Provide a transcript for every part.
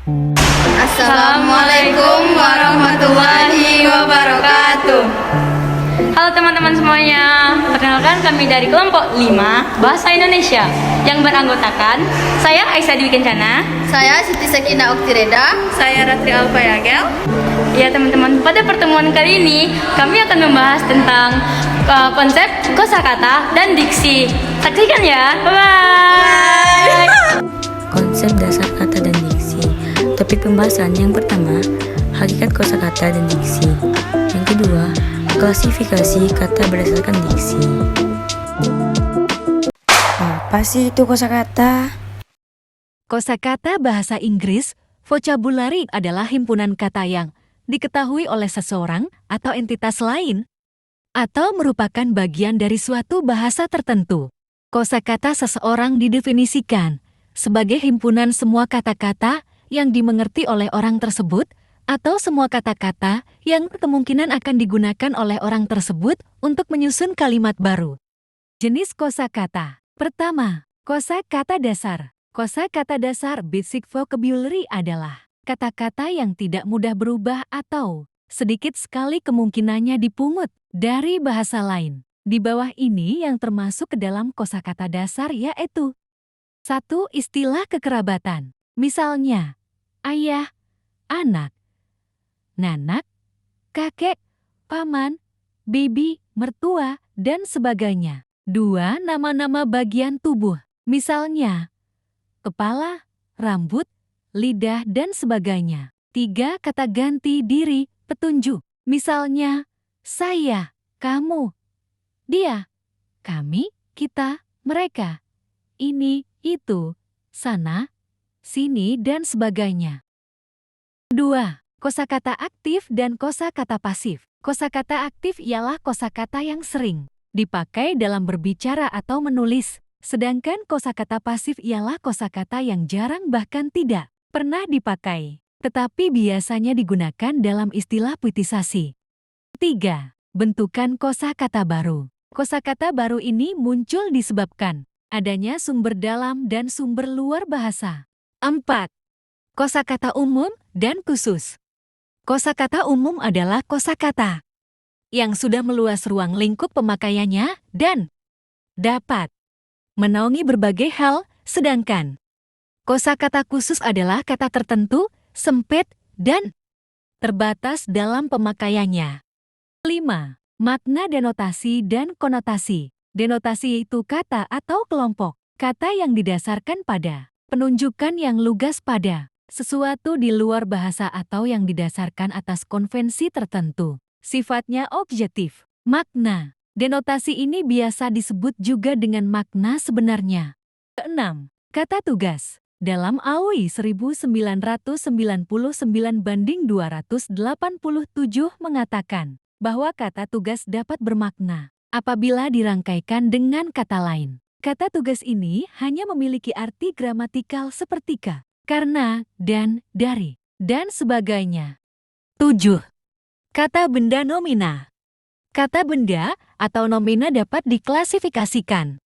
Assalamualaikum warahmatullahi wabarakatuh. Halo teman-teman semuanya, perkenalkan kami dari kelompok 5 Bahasa Indonesia yang beranggotakan saya Aisyah Dwi Kencana, Saya Siti Sakinah Uktireda. Saya Ratri Alfa Yagel. ya teman-teman. Pada pertemuan kali ini kami akan membahas tentang konsep kosakata dan diksi. Saksikan ya, bye. Konsep dasar kata dan diksi. Topik pembahasan yang pertama, hakikat kosakata dan diksi. Yang kedua, klasifikasi kata berdasarkan diksi. Apa sih itu kosakata? Kosakata bahasa Inggris, vocabulary adalah himpunan kata yang diketahui oleh seseorang atau entitas lain, atau merupakan bagian dari suatu bahasa tertentu. Kosakata seseorang didefinisikan sebagai himpunan semua kata-kata yang dimengerti oleh orang tersebut, atau semua kata-kata yang kemungkinan akan digunakan oleh orang tersebut untuk menyusun kalimat baru. Jenis kosakata. Pertama, kosakata dasar. Kosakata dasar basic vocabulary adalah kata-kata yang tidak mudah berubah atau sedikit sekali kemungkinannya dipungut dari bahasa lain. Di bawah ini yang termasuk ke dalam kosakata dasar yaitu 1. Istilah kekerabatan. Misalnya, ayah, anak, nanak, kakek, paman, bibi, mertua, dan sebagainya. 2. Nama-nama bagian tubuh. Misalnya, kepala, rambut, lidah, dan sebagainya. 3. Kata ganti diri, petunjuk. Misalnya, saya, kamu, dia, kami, kita, mereka, ini, itu, sana, sini, dan sebagainya. 2. Kosakata aktif dan kosakata pasif. Kosakata aktif ialah kosakata yang sering dipakai dalam berbicara atau menulis, sedangkan kosakata pasif ialah kosakata yang jarang bahkan tidak pernah dipakai, tetapi biasanya digunakan dalam istilah puitisasi. 3. Bentukan kosakata baru. Kosakata baru ini muncul disebabkan adanya sumber dalam dan sumber luar bahasa. 4. Kosakata umum dan khusus. Kosakata umum adalah kosakata yang sudah meluas ruang lingkup pemakaiannya dan dapat menaungi berbagai hal, sedangkan kosakata khusus adalah kata tertentu, sempit, dan terbatas dalam pemakaiannya. 5. Makna denotasi dan konotasi. Denotasi yaitu kata atau kelompok kata yang didasarkan pada penunjukan yang lugas pada sesuatu di luar bahasa atau yang didasarkan atas konvensi tertentu. Sifatnya objektif. Makna. Denotasi ini biasa disebut juga dengan makna sebenarnya. 6. Kata tugas. Dalam AUI 1999/287 mengatakan bahwa kata tugas dapat bermakna apabila dirangkaikan dengan kata lain. Kata tugas ini hanya memiliki arti gramatikal seperti ka, karena, dan, dari, dan sebagainya. 7. Kata benda nomina. Kata benda atau nomina dapat diklasifikasikan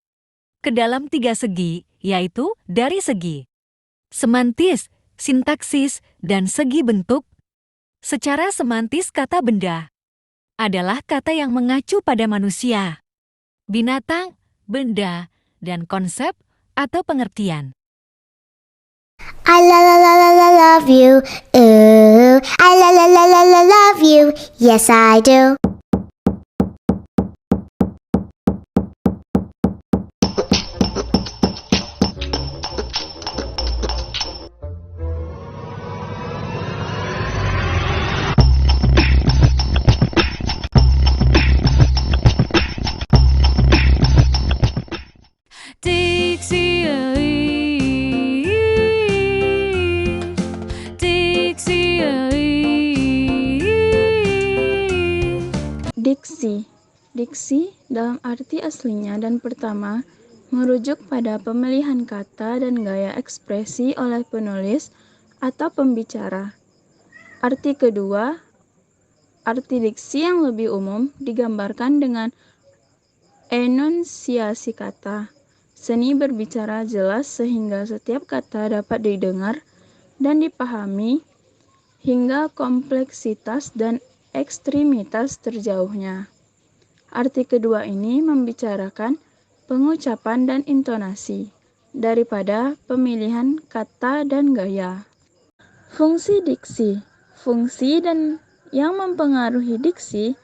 ke dalam 3 segi, yaitu dari segi semantis, sintaksis, dan segi bentuk. Secara semantis, kata benda adalah kata yang mengacu pada manusia, binatang, benda, dan konsep atau pengertian. I love you. Ooh, I love you. Yes, I do. Diksi. Diksi dalam arti aslinya dan pertama merujuk pada pemilihan kata dan gaya ekspresi oleh penulis atau pembicara. Arti kedua, arti diksi yang lebih umum digambarkan dengan enunsiasi kata. Seni berbicara jelas sehingga setiap kata dapat didengar dan dipahami hingga kompleksitas dan ekstremitas terjauhnya. Arti kedua ini membicarakan pengucapan dan intonasi daripada pemilihan kata dan gaya. Fungsi diksi. Fungsi dan yang mempengaruhi diksi.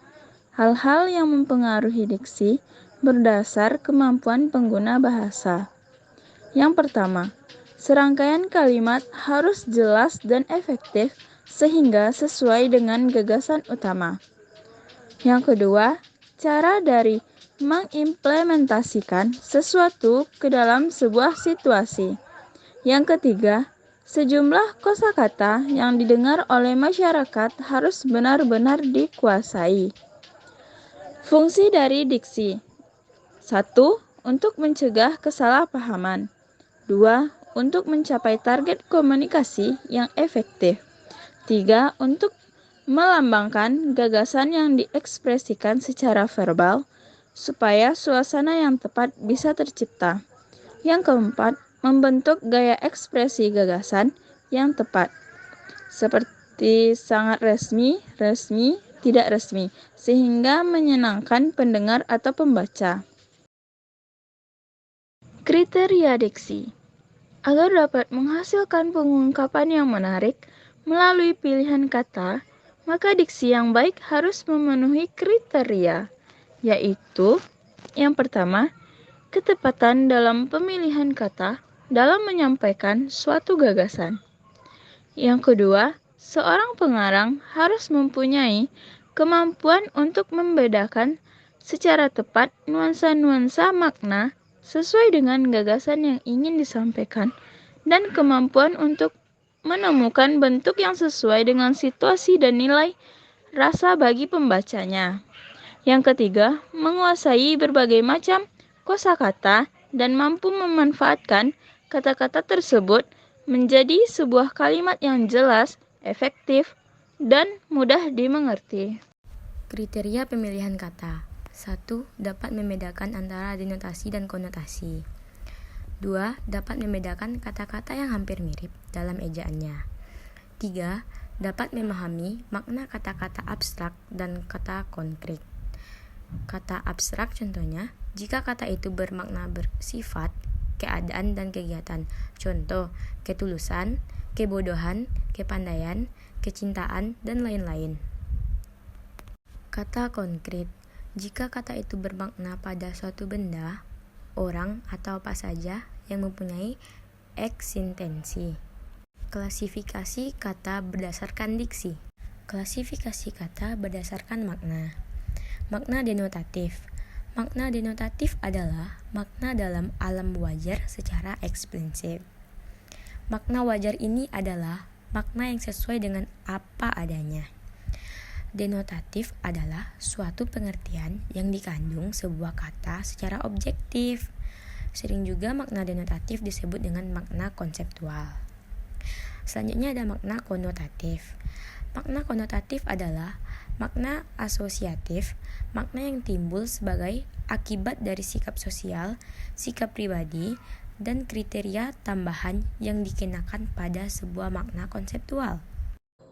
Hal-hal yang mempengaruhi diksi berdasar kemampuan pengguna bahasa. Yang pertama, serangkaian kalimat harus jelas dan efektif sehingga sesuai dengan gagasan utama. Yang kedua, cara dari mengimplementasikan sesuatu ke dalam sebuah situasi. Yang ketiga, sejumlah kosakata yang didengar oleh masyarakat harus benar-benar dikuasai. Fungsi dari diksi. 1. Untuk mencegah kesalahpahaman. 2. Untuk mencapai target komunikasi yang efektif. 3. Untuk melambangkan gagasan yang diekspresikan secara verbal supaya suasana yang tepat bisa tercipta. Yang keempat, membentuk gaya ekspresi gagasan yang tepat. Seperti sangat resmi, resmi, tidak resmi, sehingga menyenangkan pendengar atau pembaca. Kriteria diksi. Agar dapat menghasilkan pengungkapan yang menarik melalui pilihan kata, maka diksi yang baik harus memenuhi kriteria, yaitu yang pertama, ketepatan dalam pemilihan kata dalam menyampaikan suatu gagasan. Yang kedua, seorang pengarang harus mempunyai kemampuan untuk membedakan secara tepat nuansa-nuansa makna sesuai dengan gagasan yang ingin disampaikan dan kemampuan untuk menemukan bentuk yang sesuai dengan situasi dan nilai rasa bagi pembacanya. Yang ketiga, menguasai berbagai macam kosakata dan mampu memanfaatkan kata-kata tersebut menjadi sebuah kalimat yang jelas, efektif, dan mudah dimengerti. Kriteria pemilihan kata. 1. Dapat membedakan antara denotasi dan konotasi. 2. Dapat membedakan kata-kata yang hampir mirip dalam ejaannya. 3. Dapat memahami makna kata-kata abstrak dan kata konkret. Kata abstrak contohnya, jika kata itu bermakna bersifat keadaan dan kegiatan. Contoh, ketulusan, kebodohan, kepandaian, kecintaan, dan lain-lain. Kata konkret, jika kata itu bermakna pada suatu benda, orang, atau apa saja yang mempunyai eksistensi. Klasifikasi kata berdasarkan diksi. Klasifikasi kata berdasarkan makna. Makna denotatif. Makna denotatif adalah makna dalam alam wajar secara eksplisit. Makna wajar ini adalah makna yang sesuai dengan apa adanya. Denotatif adalah suatu pengertian yang dikandung sebuah kata secara objektif. Sering juga makna denotatif disebut dengan makna konseptual. Selanjutnya ada makna konotatif. Makna konotatif adalah makna asosiatif, makna yang timbul sebagai akibat dari sikap sosial, sikap pribadi, dan kriteria tambahan yang dikenakan pada sebuah makna konseptual.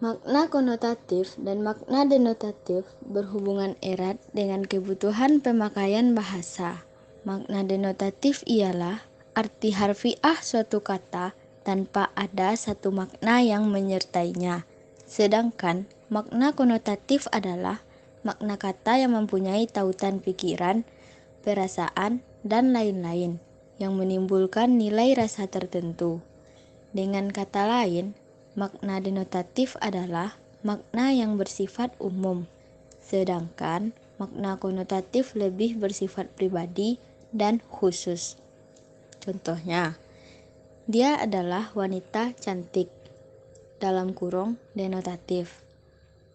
Makna konotatif dan makna denotatif berhubungan erat dengan kebutuhan pemakaian bahasa. Makna denotatif ialah arti harfiah suatu kata tanpa ada satu makna yang menyertainya. Sedangkan makna konotatif adalah makna kata yang mempunyai tautan pikiran, perasaan, dan lain-lain yang menimbulkan nilai rasa tertentu. Dengan kata lain, makna denotatif adalah makna yang bersifat umum, sedangkan makna konotatif lebih bersifat pribadi dan khusus. Contohnya, dia adalah wanita cantik, dalam kurung denotatif.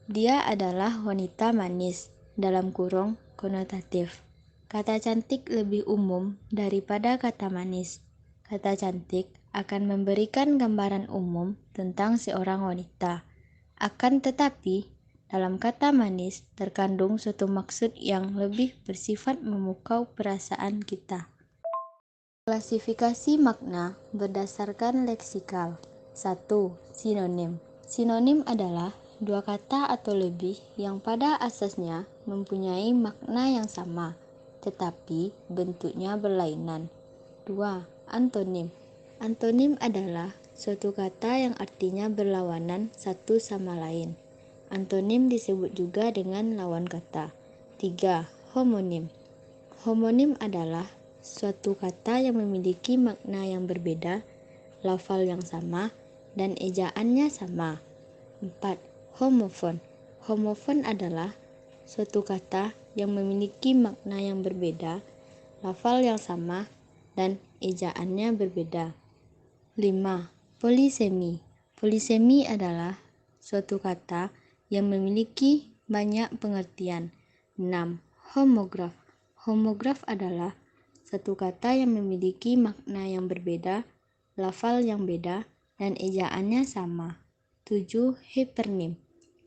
Dia adalah wanita manis, dalam kurung konotatif. Kata cantik lebih umum daripada kata manis. Kata cantik akan memberikan gambaran umum tentang seorang wanita. Akan tetapi, dalam kata manis terkandung suatu maksud yang lebih bersifat memukau perasaan kita. Klasifikasi makna berdasarkan leksikal. 1. Sinonim. Sinonim adalah dua kata atau lebih yang pada asasnya mempunyai makna yang sama, tetapi bentuknya berlainan. 2. Antonim. Antonim adalah suatu kata yang artinya berlawanan satu sama lain. Antonim disebut juga dengan lawan kata. 3. Homonim. Homonim adalah suatu kata yang memiliki makna yang berbeda, lafal yang sama, dan ejaannya sama. 4. Homofon. Homofon adalah suatu kata yang memiliki makna yang berbeda, lafal yang sama, dan ejaannya berbeda. 5. Polisemi. Polisemi adalah suatu kata yang memiliki banyak pengertian. 6. Homograf. Homograf adalah satu kata yang memiliki makna yang berbeda, lafal yang beda, dan ejaannya sama. 7. Hipernim.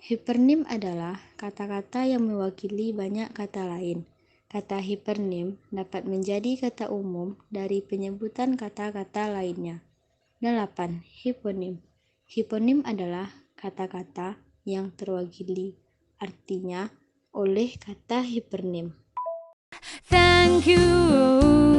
Hipernim adalah kata-kata yang mewakili banyak kata lain. Kata hipernim dapat menjadi kata umum dari penyebutan kata-kata lainnya. 8. Hiponim. Hiponim adalah kata-kata yang terwakili artinya oleh kata hipernim. Thank you.